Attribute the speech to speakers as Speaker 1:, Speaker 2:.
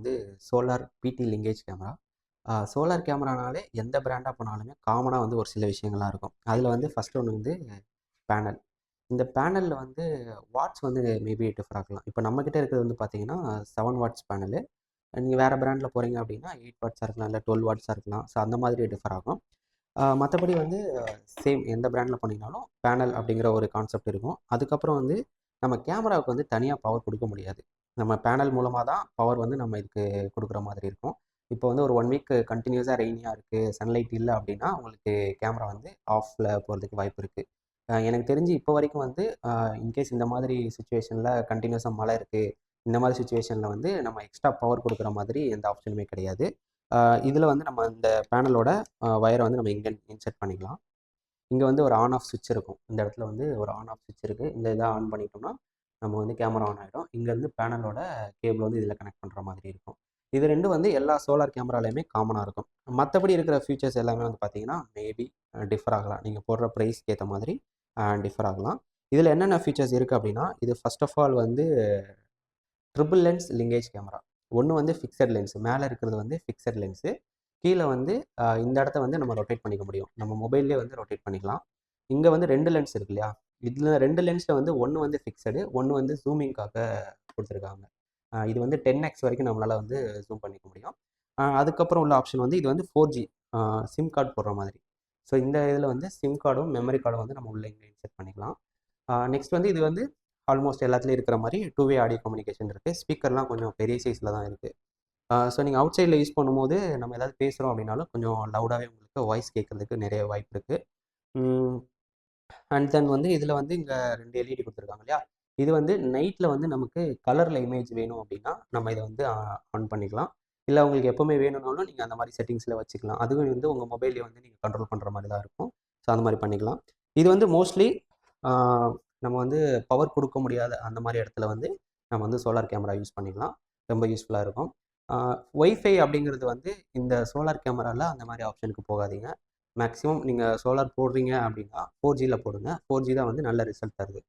Speaker 1: வந்து சோலார் பிடி linkage camera. Solar கேமரானாலே எந்த பிராண்டாக போனாலுமே காமனாக வந்து ஒரு சில விஷயங்கள்லாம் இருக்கும். அதில் வந்து ஃபஸ்ட்டு ஒன்று வந்து பேனல். இந்த பேனலில் வந்து வாட்ஸ் வந்து மேபி டிஃபர் ஆகலாம். இப்போ நம்மக்கிட்ட இருக்கிறது வந்து பார்த்தீங்கன்னா 7 வாட்ஸ் பேனலு. நீங்கள் வேறு பிராண்டில் போகிறீங்க அப்படின்னா 8 வாட்ஸாக இருக்கலாம், இல்லை 12 வாட்ஸாக இருக்கலாம். ஸோ அந்த மாதிரி டிஃபர் ஆகும். மற்றபடி வந்து சேம் எந்த பிராண்டில் போனீங்கனாலும் பேனல் அப்படிங்கிற ஒரு கான்செப்ட் இருக்கும். அதுக்கப்புறம் வந்து நம்ம கேமராவுக்கு வந்து தனியாக பவர் கொடுக்க முடியாது. நம்ம பேனல் மூலமாக தான் பவர் வந்து நம்ம இதுக்கு கொடுக்குற மாதிரி இருக்கும். இப்போ வந்து ஒரு 1 வீக் கண்டினியூஸாக ரெய்னியாக இருக்குது, சன்லைட் இல்லை அப்படின்னா உங்களுக்கு கேமரா வந்து ஆஃபில் போகிறதுக்கு வாய்ப்பு இருக்குது. எனக்கு தெரிஞ்சு இப்போ வரைக்கும் வந்து இன்கேஸ் இந்த மாதிரி சுச்சுவேஷனில் கண்டினியூஸாக மழை இருக்குது, இந்த மாதிரி சுச்சுவேஷனில் வந்து நம்ம எக்ஸ்ட்ரா பவர் கொடுக்குற மாதிரி எந்த ஆப்ஷனுமே கிடையாது. இதில் வந்து நம்ம இந்த பேனலோட வயரை வந்து நம்ம இங்கே இன்செர்ட் பண்ணிக்கலாம். இங்கே வந்து ஒரு ஆன் ஆஃப் சுவிட்ச் இருக்கும். இந்த இடத்துல வந்து ஒரு ஆன் ஆஃப் சுவிட்ச் இருக்குது. இந்த இதை ஆன் பண்ணிட்டோம்னா நம்ம வந்து கேமரா ஆன் ஆகிடும். இங்கேருந்து பேனலோட கேபிள் வந்து இதில் கனெக்ட் பண்ணுற மாதிரி இருக்கும். இது ரெண்டும் வந்து எல்லா சோலார் கேமராலையுமே காமனாக இருக்கும். மற்றபடி இருக்கிற ஃபீச்சர்ஸ் எல்லாமே வந்து பார்த்தீங்கன்னா மேபி டிஃபர் ஆகலாம். நீங்கள் போடுற ப்ரைஸ்க்கு ஏற்ற மாதிரி டிஃபர் ஆகலாம். இதில் என்னென்ன ஃபீச்சர்ஸ் இருக்குது அப்படின்னா, இது ஃபர்ஸ்ட் ஆஃப் ஆல் வந்து ட்ரிபிள் லென்ஸ் லிங்கேஜ் கேமரா. ஒன்று வந்து ஃபிக்ஸட் லென்ஸ், மேலே இருக்கிறது வந்து ஃபிக்ஸட் லென்ஸு. கீழே வந்து இந்த இடத்த வந்து நம்ம ரொட்டேட் பண்ணிக்க முடியும். நம்ம மொபைல்லே வந்து ரொட்டேட் பண்ணிக்கலாம். இங்கே வந்து 2 லென்ஸ் இருக்கு இல்லையா? இதில் 2 லென்ஸில் வந்து ஒன்று வந்து ஃபிக்ஸடு, ஒன்று வந்து ஜூமிங்காக கொடுத்துருக்காங்க. இது வந்து 10x வரைக்கும் நம்மளால் வந்து ஜூம் பண்ணிக்க முடியும். அதுக்கப்புறம் உள்ள ஆப்ஷன் வந்து இது வந்து 4G சிம் கார்டு போடுற மாதிரி. ஸோ இந்த இதில் வந்து சிம் கார்டும் மெமரி கார்டும் வந்து நம்ம உள்ள இங்கே இன்செர்ட் பண்ணிக்கலாம். நெக்ஸ்ட் வந்து இது வந்து ஆல்மோஸ்ட் எல்லாத்துலேயும் இருக்கிற மாதிரி 2 வே ஆடியோ கம்யூனிகேஷன் இருக்குது. ஸ்பீக்கர்லாம் கொஞ்சம் பெரிய சைஸில் தான் இருக்குது. ஸோ நீங்கள் அவுட் சைடில் யூஸ் பண்ணும்போது நம்ம ஏதாவது பேசுகிறோம் அப்படின்னாலும் கொஞ்சம் லவுடாகவே உங்களுக்கு வாய்ஸ் கேட்கறதுக்கு நிறைய வாய்ப்பு இருக்குது. அண்ட் தென் வந்து இதில் வந்து இங்கே 2 எல்இடி கொடுத்துருக்காங்க இல்லையா? இது வந்து நைட்டில் வந்து நமக்கு கலரில் இமேஜ் வேணும் அப்படின்னா நம்ம இதை வந்து ஆன் பண்ணிக்கலாம். இல்லை உங்களுக்கு எப்போவுமே வேணும்னாலும் நீங்கள் அந்த மாதிரி செட்டிங்ஸில் வச்சுக்கலாம். அதுவும் வந்து உங்கள் மொபைல்லே வந்து நீங்கள் கண்ட்ரோல் பண்ணுற மாதிரி தான் இருக்கும். ஸோ அந்த மாதிரி பண்ணிக்கலாம். இது வந்து மோஸ்ட்லி நம்ம வந்து பவர் கொடுக்க முடியாத அந்த மாதிரி இடத்துல வந்து நம்ம வந்து சோலார் கேமரா யூஸ் பண்ணிக்கலாம். ரொம்ப யூஸ்ஃபுல்லாக இருக்கும். ஒய்ஃபை அப்படிங்கிறது வந்து இந்த சோலார் கேமராவில் அந்த மாதிரி ஆப்ஷனுக்கு போகாதீங்க. மேக்ஸிமம் நீங்கள் சோலார் போடுறீங்க அப்படின்னா 4Gயில் போடுங்க. 4G தான் வந்து நல்ல ரிசல்ட் தருது.